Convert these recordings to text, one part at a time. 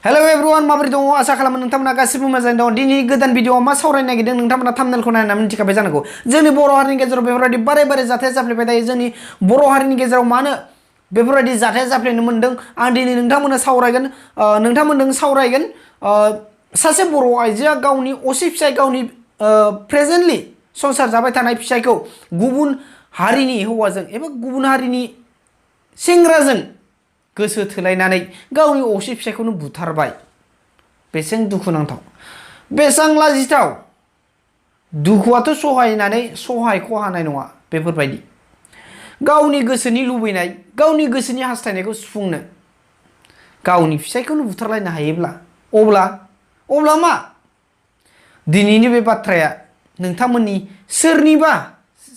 hello everyone माबोरै दङ आसा खालामो नोंथांमोना गासिबो मोजाङै दङ दिनै गोदान भिडिअआव मा सावरायनो नागिरदों नोंथांमोना थाम्बनेलखौ नायनानै मिथिखाबाय जानांगौ जोंनि बर' हारिनि गेजेराव बेफोरबायदि बारे बारे जाथाया जाफ्लेबाय थायो जोंनि बर' हारिनि गेजेराव मानो बेफोरबायदि जाथाया जाफ्लेनो मोन्दों आं दिनै नोंथांमोननो सावरायगोन सासे बर' आइजोआ गावनि असे फिसाय गावनि प्रेजेन्टलि संसार जाबाय थानाय फिसायखौ गुबुन हारिनि हौवाजों एबा गुबुन हारिनि सेंग्राजों गोसो थोलायनानै गावनि असे फिसायखौनो बुथारबाय बेसेबां दुखुनांथाव बेसेबां लाजिथाव दुखुआथ' सहायख' हानाय नङा बेफोरबायदि गावनि गोसोनि लुबैनाय गावनि गोसोनि हास्थायनायखौ सुफुंनो गावनि फिसायखौनो बुथारलायनो हायोब्ला अब्ला मा दिनैनि बे बाथ्राया नोंथांमोननि सोरनिबा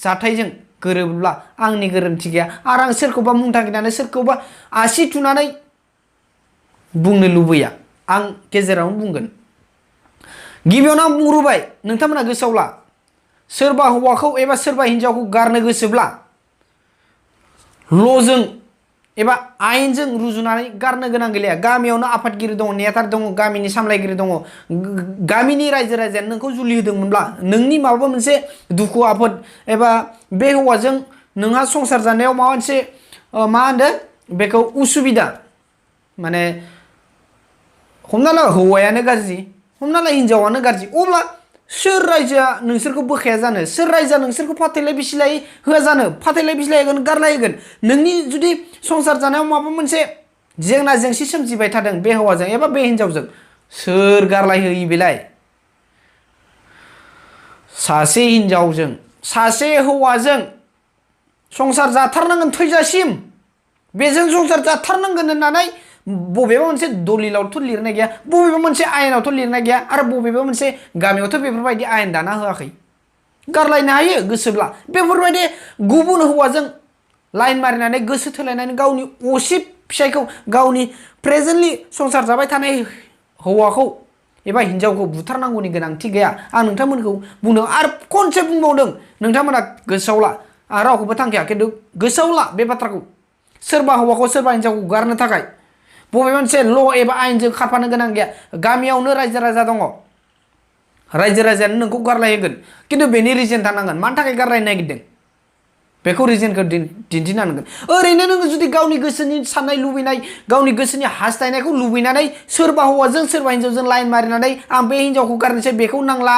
जाथायजों गोरोबोब्ला आंनि गोरोन्थि गैया आरो आं सोरखौबा मुं थांखिनानै सोरखौबा आसि थुनानै बुंनो लुबैया आं गेजेरावनो बुंगोन गिबियावनो आं बुंग्रोबाय नोंथांमोना गोसोआव ला सोरबा हौवाखौ एबा सोरबा हिनजावखौ गारनो गोसोब्ला ल'जों एबा आयेनजों रुजुनानै गारनो गोनां गैलिया गामियावनो आफादगिरि दङ नेहाथार दङ गामिनि सामलायगिरि दङ गामिनि रायजो राजायानो नोंखौ जुलि होदोंमोनब्ला नोंनि माबा मोनसे दुखु आफोद एबा बे हौवाजों नोंहा संसार जानायाव माबा मोनसे मा होनदों बेखौ उसुबिदा माने हमना ला हौवायानो गाज्रि हमना ला हिनजावानो गाज्रि अब्ला सोर रायजोआ नोंसोरखौ बोखाया जानो सोर रायजोआ नोंसोरखौ फाथैलाय बिसिलाय होआ जानो फाथैलाय बिसिलाय होगोन गारलाय होगोन नोंनि जुदि संसार जानायाव माबा मोनसे जेंना जेंसि सोमजिबाय थादों बे हौवाजों एबा बे हिनजावजों सोर गारलाय होयि बेलाय सासे हिनजावजों सासे हौवाजों संसार जाथारनांगोन थैजासिम बेजों संसार जाथारनांगोन होननानै बबेबा मोनसे दलिलावथ' लिरनाय गैया बबेबा मोनसे आयेनावथ' लिरनाय गैया आरो बबेबा मोनसे गामियावथ' बेफोरबायदि आयेन दाना होआखै गारलायनो हायो गोसोब्ला बेफोरबायदि गुबुन हौवाजों लाइन मारिनानै गोसो थोलायनानै गावनि असे फिसायखौ गावनि प्रेजेन्टलि संसार जाबाय थानाय हौवाखौ एबा हिनजावखौ बुथारनांगौनि गोनांथि गैया आं नोंथांमोनखौ बुंदों आरो खनसे बुंबावदों नोंथांमोना गोसोआव ला आं रावखौबो थांखिया खिन्थु गोसोआव ला बे बाथ्राखौ सोरबा हौवाखौ सोरबा हिनजावखौ गारनो थाखाय बबेबा मोनसे ल' एबा आयेनजों खारफानो गोनां गैया गामियावनो रायजो राजा दङ रायजो राजायानो नोंखौ गारलाय होगोन खिन्थु बेनि रिजन थानांगोन मानि थाखाय गारलायनो नागिरदों बेखौ रिजनखौ दिन्थिनांगोन ओरैनो नोङो जुदि गावनि गोसोनि साननाय लुबैनाय गावनि गोसोनि हास्थायनायखौ लुबैनानै सोरबा हौवाजों सोरबा हिनजावजों लाइन मारिनानै आं बे हिनजावखौ गारनोसै बेखौ नांला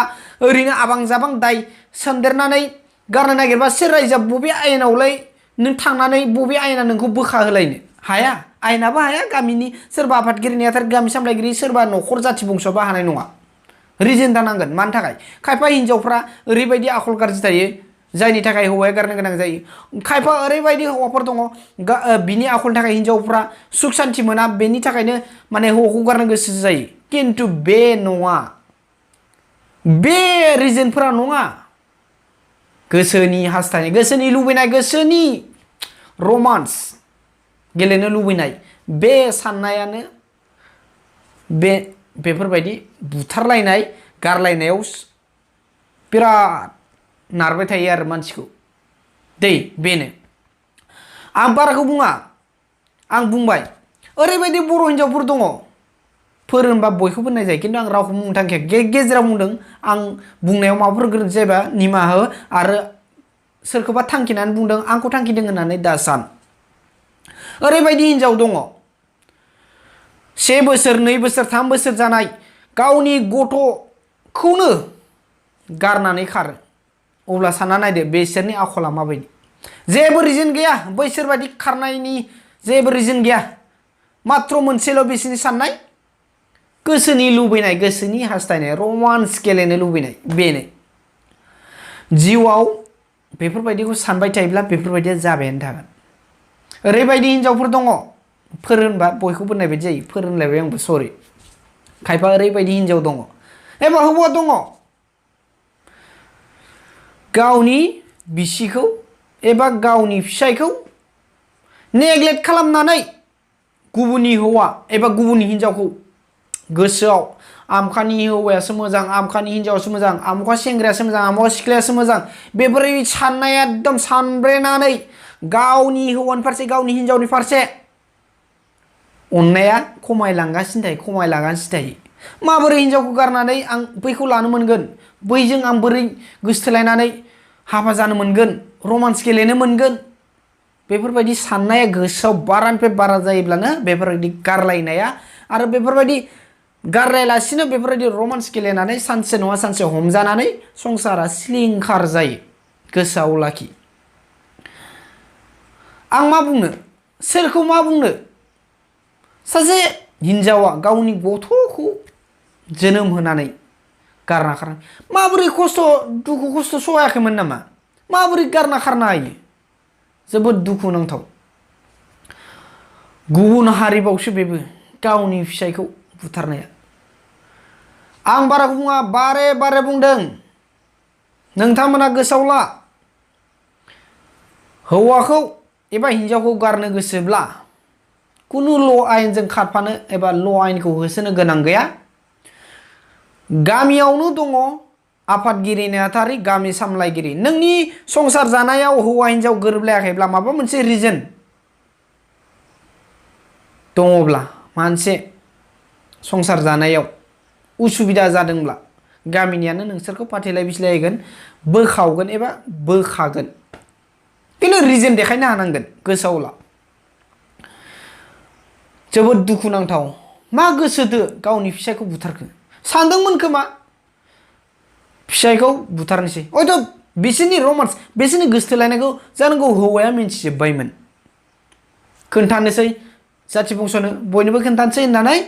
ओरैनो आबां जाबां दाय सन्देरनानै गारनो नागिरबा सोर रायजोआ बबे आयेनावलाय नों थांनानै बबे आयेना नोंखौ बोखा होलायनो हाया आयेनाबो हाया गामिनि सोरबा आफादगिरि नेहाथार गामि सामलायगिरि सोरबा न'खर जाथि बंस'आबो हानाय नङा रिजन थानांगोन मानि थाखाय खायफा हिनजावफ्रा ओरैबायदि आखल गाज्रि थायो जायनि थाखाय हौवाया गारनो गोनां जायो खायफा ओरैबायदि हौवाफोर दङ बिनि आखलनि थाखाय हिनजावफ्रा सुख सान्ति मोना बेनि थाखायनो माने हौवाखौ गारनो गोसो जायो खिन्थु बे नङा बे रिजनफोरा नङा गोसोनि हास्थायनाय गोसोनि लुबैनाय गोसोनि रमान्स गेलेनो लुबैनाय बे साननायानो बेफोरबायदि बुथारलायनाय गारलायनायाव बिराद नारबाय थायो आरो मानसिखौ बेनो आं बाराखौ बुङा आं बुंबाय ओरैबायदि बर' हिनजावफोर दङ फोरोंबा बयखौबो होननाय जायो खिन्थु आं रावखौ बुंनो थांखाया गेजेराव बुंदों आं बुंनायाव माबाफोर गोरोन्थि जायोबा निमाहा हो आरो सोरखौबा थांखिनानै बुंदों आंखौ थांखिदों होननानै दा सान ओरैबायदि हिनजाव दङ 1 बोसोर 2 बोसोर 3 बोसोर जानाय गावनि गथ'खौनो गारनानै खारो अब्ला सानना नायदो बिसोरनि आखला माबायदि जेबो रिजन गैया बैसोर बायदि खारनायनि जेबो रिजन गैया मात्र मोनसेल' बिसोरनि साननाय गोसोनि लुबैनाय गोसोनि हास्थायनाय रमान्स गेलेनो लुबैनाय बेनो जिउआव बेफोरबायदिखौ सानबाय थायोब्ला बेफोरबायदिया जाबायानो थागोन ओरैबायदि हिनजावफोर दङ फोरोंबा बयखौबो होननाय बायदि जायो फोरोंलायबाय आंबो सरि खायफा ओरैबायदि हिनजाव दङ एबा हौवा दङ गावनि बिसिखौ एबा गावनि फिसायखौ नेग्लेक्ट खालामनानै गुबुननि हौवा एबा गुबुननि हिनजावखौ गोसोआव आमखानि हौवायासो मोजां आमखानि हिनजावासो मोजां आमखा सेंग्रायासो मोजां आमखा सिख्लायासो मोजां बेफोरबायदि साननाया एकदम सानब्रेनानै गावनि हौवानि फारसे गावनि हिनजावनि फारसे अननाया खमायलांगासिनो थायो माबोरै हिनजावखौ गारनानै आं बैखौ लानो मोनगोन बैजों आं बोरै गोसथोलायनानै हाबा जानो मोनगोन रोमान्स गेलेनो मोनगोन बेफोरबायदि साननाया गोसोआव बारानिफ्राय बारा जायोब्लानो बेफोरबायदि गारलायनाया आरो बेफोरबायदि गारलायालासिनो बेफोरबायदि रोमान्स गेलेनानै सानसे नङा सानसे हमजानानै संसारा सिलिंखार जायो गोसोआव लाखि आं मा बुंनो सोरखौ मा बुंनो सासे हिनजावा गावनि गथ'खौ जोनोम होनानै गारना खारना माबोरै दुखु खस्थ सहायाखैमोन नामा माबोरै गारना खारनो हायो जोबोद दुखुनांथाव गुबुन हारिबावसो बेबो गावनि फिसायखौ बुथारनाया आं बाराखौ बुङा बारे बारे बुंदों नोंथांमोना गोसोआव ला हौवाखौ एबा हिनजावखौ गारनो गोसोब्ला कुनु ल' आयेनजों खारफानो एबा ल' आयेनखौ होसोनो गोनां गैया गामियावनो दङ आफादगिरि नेहाथारि गामि सामलायगिरि नोंनि संसार जानायाव हौवा हिनजाव गोरोबलायाखैब्ला माबा मोनसे रिजन दङब्ला मोनसे संसार जानायाव उसुबिदा जादोंब्ला गामिनियानो नोंसोरखौ फाथैलाय बिसिलाय होगोन बोखावगोन एबा बोखागोन किन्तु रिजन देखायनो हानांगोन गोसोआव ला जोबोद दुखुनांथाव मा गोसोथो गावनि फिसायखौ बुथारखो सानदोंमोन खोमा फिसायखौ बुथारनोसै हयथ' बिसोरनि रोमान्स बिसोरनि गोसथोलायनायखौ जानांगौ हौवाया मिन्थिजोब्बायमोन खोन्थानोसै जाथि बंस'नो बयनोबो खोन्थानोसै होननानै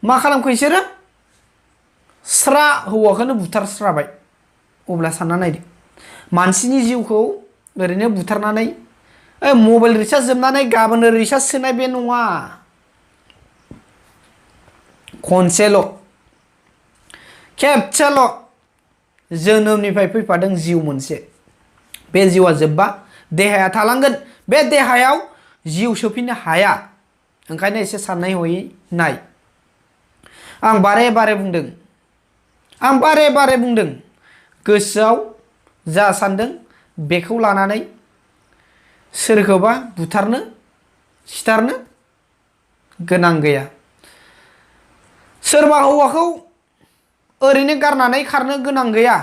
मा खालामखो बिसोरो स्रा हौवाखौनो बुथारस्राबाय अब्ला सानना नायदो मानसिनि जिउखौ ओरैनो बुथारनानै मबाइल रिचार्ज जोबनानै गाबोनो रिचार्ज सोनाय बे नङा खनसेल' खेबसेल' जोनोमनिफ्राय फैफादों जिउ मोनसे बे जिउआ जोब्बा देहाया थालांगोन बे देहायाव जिउ सोफिननो हाया ओंखायनो एसे साननाय हयै नाय आं बारे बारे बुंदों गोसोआव जा सानदों बेखौ लानानै सोरखौबा बुथारनो सिथारनो गोनां गैया सोरबा हौवाखौ ओरैनो गारनानै खारनो गोनां गैया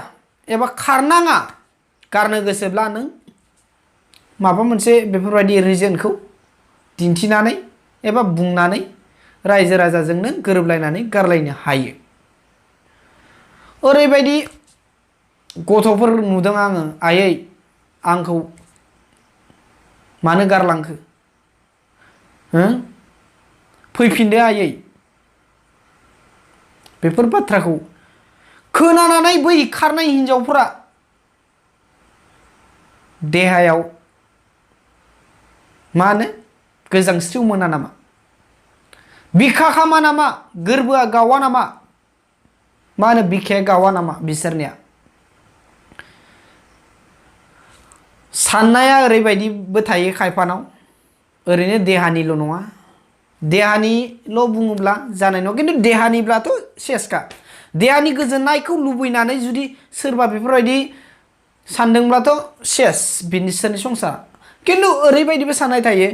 एबा खारनाङा गारनो गोसोब्ला नों माबा मोनसे बेफोरबायदि रिजनखौ दिन्थिनानै एबा बुंनानै रायजो राजाजोंनो गोरोबलायनानै गारलायनो हायो ओरैबायदि गथ'फोर नुदों आङो आयै आंखौ मानो गारलांखो फैफिनदो आयै बेफोर बाथ्राखौ खोनानानै बै खारनाय हिनजावफोरा देहायाव मा होनो गोजांस्रिउ मोना नामा बिखा खामा नामा गोरबोआ गावा नामा मा होनो बिखाया गावा नामा बिसोरनिया साननाया ओरैबायदिबो थायो खायफानाव ओरैनो देहानिल' नङा देहानिल' बुङोब्ला जानाय नङा किन्तु देहानिब्लाथ' सेसखा देहानि गोजोननायखौ लुबैनानै जुदि सोरबा बेफोरबायदि सानदोंब्लाथ' सेस बिसोरनि संसार किन्तु ओरैबायदिबो साननाय थायो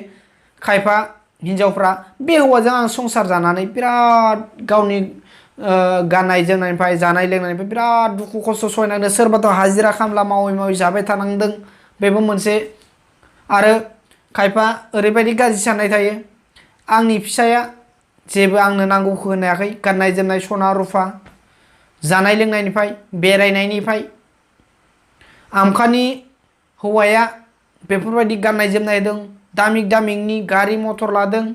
खायफा हिनजावफ्रा बे हौवाजों आं संसार जानानै बिराद गावनि गाननाय जोमनायनिफ्राय जानाय लोंनायनिफ्राय बिराद दुखु खस्थ' सहायनांदों सोरबाथ' हाजिरा खामला मावै जाबाय थानांदों बेबो मोनसे आरो खायफा ओरैबायदि गाज्रि साननाय थायो आंनि फिसाया जेबो आंनो नांगौखौ होनो हायाखै गाननाय जोमनाय सना रुफा जानाय लोंनायनिफ्राय बेरायनायनिफ्राय आमखानि हौवाया बेफोरबायदि गाननाय जोमनाय दं दामिकनि गारि मथर लादों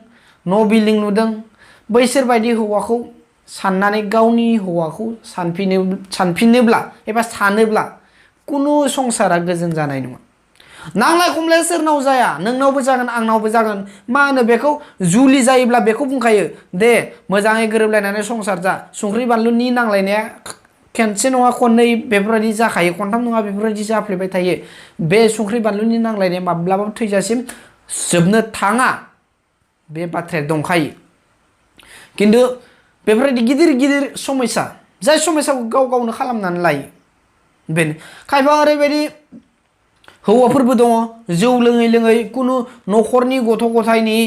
न' बिल्डिं लुदों बैसोरबायदि हौवाखौ साननानै गावनि हौवाखौ सानफिनोब्ला एबा सानोब्ला कुनु संसारा गोजोन जानाय नङा नांलाय खमलाया सोरनाव जाया नोंनावबो जागोन आंनावबो जागोन मा होनो बेखौ जुलि जायोब्ला बेखौ बुंखायो दे मोजाङै गोरोबलायनानै संसार जा संख्रि बानलुनि नांलायनाया खेनसे नङा खननै बेफोरबायदि जाखायो खनथाम नङा बेफोरबायदि जाफ्लेबाय थायो बे संख्रि बानलुनि नांलायनाया माब्लाबाबो थैजासिम जोबनो थाङा बे बाथ्राया दंखायो किन्तु बेफोरबायदि गिदिर गिदिर समस्या जाय समस्याखौ गाव गावनो खालामनानै लायो बेनो खायफा ओरैबायदि हौवाफोरबो दङ जौ लोङै कुनु न'खरनि गथ' गथायनि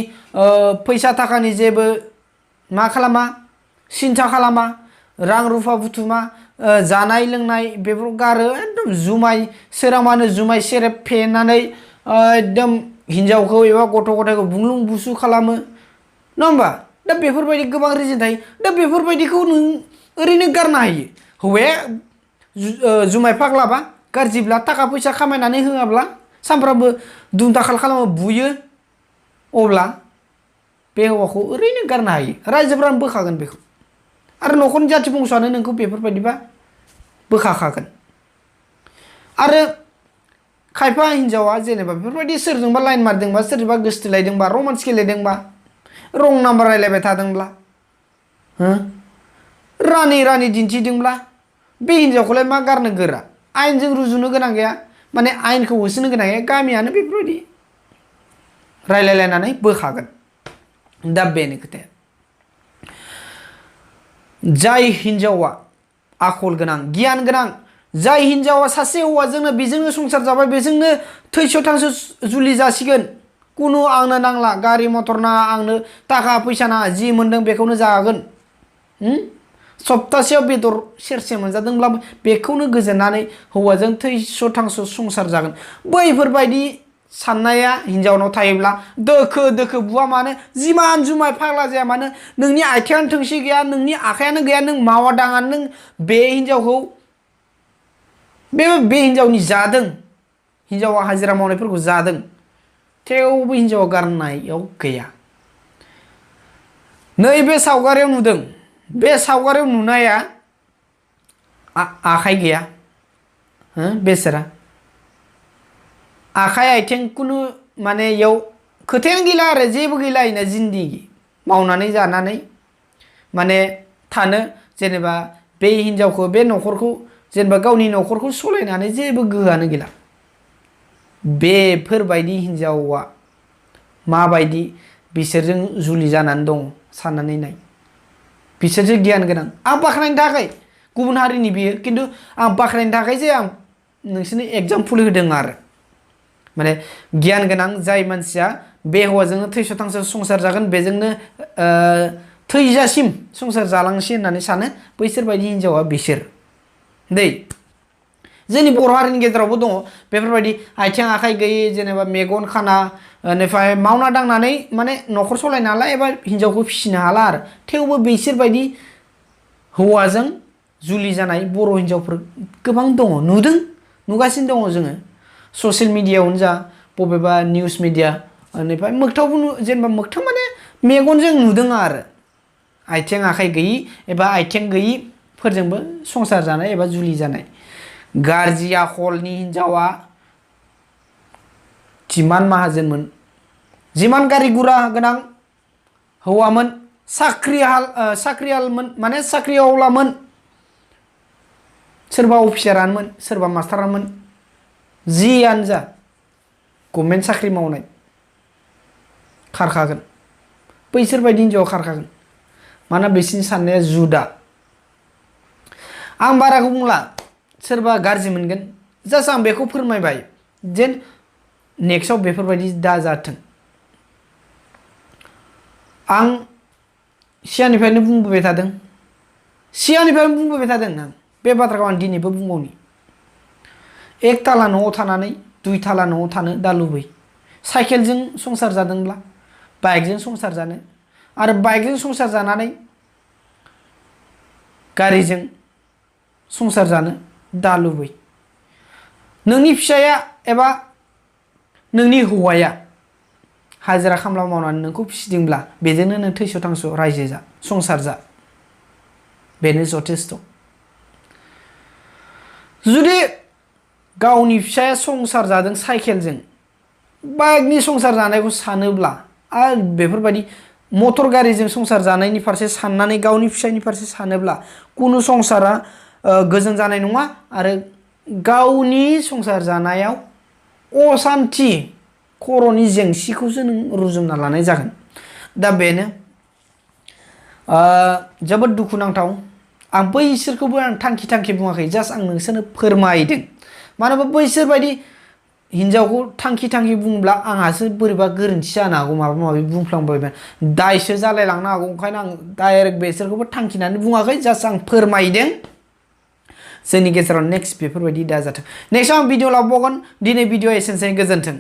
फैसा थाखानि जेबो मा खालामा सिन्था खालामा रां रुफा बुथुमा जानाय लोंनाय बेफोर गारो एकदम जुमाय सोरांबानो जुमाय सेरेब फेनानै एकदम हिनजावखौ एबा गथ' गथायखौ बुंलुं बुसु खालामो नङा होमबा दा बेफोरबायदि गोबां रिजन थायो दा बेफोरबायदिखौ नों ओरैनो गारनो हायो हौवाया जुमाय फाग्लाबा गाज्रिब्ला थाखा फैसा खामायनानै होआब्ला सानफ्रामबो दुमदाखाल खालामो बुयो अब्ला बे हौवाखौ ओरैनो गारनो हायो रायजोफोरानो बोखागोन बेखौ आरो न'खरनि जाथि बंस'आनो नोंखौ बेफोरबायदिबा बोखाखागोन आरो खायफा हिनजावा जेनेबा बेफोरबायदि सोरजोंबा लाइन मारदोंबा सोरजोंबा गोसथोलायदोंबा रमान्स गेलेदोंबा रं नाम्बार रायलायबाय थादोंब्ला रानि दिन्थिदोंब्ला बे हिनजावखौलाय मा गारनो गोरा आयेनजों रुजुनो गोनां गैया माने आयेनखौ होसोनो गोनां गैया गामियानो बेफोरबायदि रायलायलायनानै बोखागोन दा बेनो खोथाया जाय हिनजावा आखल गोनां गियान गोनां जाय हिनजावा सासे हौवाजोंनो बेजोंनो संसार जाबाय बेजोंनो थैस' थांस' जुलि जासिगोन कुनु आंनो नांला गारि मटर नाङा आंनो थाखा फैसा नाङा जि मोन्दों बेखौनो जागोन सप्तासेयाव बेदर सेरसे मोनजादोंब्लाबो बेखौनो गोजोननानै हौवाजों थैस' थांस' संसार जागोन बैफोरबायदि साननाया हिनजावनाव थायोब्ला दोखो दोखो बुवा मानो जिमान जुमाय फाग्ला जाया मानो नोंनि आथिङानो थोंसे गैया नोंनि आखायानो गैया नों मावा दाङा नों बे हिनजावखौ बे हिनजावनि जादों हिनजावा हाजिरा मावनायफोरखौ जादों थेवबो हिनजावा गारनायाव गैया नैबे सावगारियाव नुदों बे सावगारियाव नुनाया आखाइ गैया बेसोरा आखाइ आथिं कुनु माने इयाव खोथायानो गैला आरो जेबो गैला इना जिन्दगि मावनानै जानानै माने थानो जेनेबा बे हिनजावखौ बे न'खरखौ जेनेबा गावनि न'खरखौ सलायनानै जेबो गोहोआनो गैला बेफोरबायदि हिनजावा माबायदि बिसोरजों जुलि जानानै दं साननानै नाय बिसोरजों गियान गोनां आं बाख्नायनो थाखाय गुबुन हारिनि बियो खिन्थु आं बाख्नायनो थाखाय जे आं नोंसोरनो एगजामपोल होदों आरो माने गियान गोनां जाय मानसिया बे हौवाजोंनो थैस' थांस' संसार जागोन बेजोंनो थैजासिम संसार जालांसै होननानै सानो बैसोर बायदि हिनजावा बिसोर दै जोंनि बर' हारिनि गेजेरावबो दङ बेफोरबायदि आथिं आखाइ गैयै जेनेबा मेगन खाना बेनिफ्राय मावना दांनानै माने न'खर सलायनो हाला एबा हिनजावखौ फिसिनो हाला आरो थेवबो बिसोर बायदि हौवाजों जुलि जानाय बर' हिनजावफोर गोबां दङ नुदों नुगासिनो दङ जोङो ससियेल मिडियायावनो जा बबेबा निउस मिडिया बेनिफ्राय मोगथावबो जेनेबा मोगथाव माने मेगनजों नुदों आरो आथिं आखाइ गैयि एबा आथिं गैयिफोरजोंबो संसार जानाय एबा जुलि जानाय गाज्रि आखलनि हिनजावा जिमान माहाजोनमोन जिमान गारि गुरा गोनां हौवामोन साख्रियालमोन माने साख्रियावलामोन सोरबा अफिसारानोमोन सोरबा मास्टारानोमोन जियानो जा गभर्नमेन्ट साख्रि मावनाय खारखागोन बैसोर बायदि हिनजावा खारखागोन मानोना बिसोरनि साननाया जुदा आं बाराखौ बुंला सोरबा गाज्रि मोनगोन जास्ट आं बेखौ फोरमायबाय जेन नेक्स्टआव बेफोरबायदि दाजाथों आं सिगांनिफ्रायनो बुंबोबाय थादों आं बे बाथ्राखौ आं दिनैबो बुंबावनि एक ताला न'आव थानानै दुइ ताला न'आव थानो दा लुबै साइकेलजों संसार जादोंब्ला बाइकजों संसार जानो आरो बाइकजों संसार जानानै गारिजों संसार जानो दा लुबै नोंनि फिसाया एबा नोंनि हौवाया हाजिरा खामला मावनानै नोंखौ फिसिदोंब्ला बेजोंनो नों थैस' थांस' रायजो जा संसार जा बेनो जथेस्थ' जुदि गावनि फिसाया संसार जादों साइकेलजों बाइकनि संसार जानायखौ सानोब्ला आरो बेफोरबायदि मटर गारिजों संसार जानायनि फारसे साननानै गावनि फिसायनि फारसे सानोब्ला कुनु संसारा गोजोन जानाय नङा आरो गावनि संसार जानायाव असान्थि खर'नि जेंसिखौसो नों रुजुनना लानाय जागोन दा बेनो जोबोद दुखुनांथाव आं बैसोरखौबो आं थांखि बुङाखै जास्ट आं नोंसोरनो फोरमायदों मानो होनबा बैसोर बायदि हिनजावखौ थांखि बुंब्ला आंहासो बोरैबा गोरोन्थि जानो हागौ माबा माबि बुंफ्लांबायमोन दायसो जालायलांनो हागौ ओंखायनो आं डाइरेक्ट बेसोरखौबो थांखिनानै बुङाखै जास्ट आं फोरमायदों जोंनि गेजेराव नेक्स्ट बेफोरबायदि दाजाथों नेक्स्ट आं भिडिअ लाबावगोन दिनै भिडिअ एसेनोसै गोजोन्थों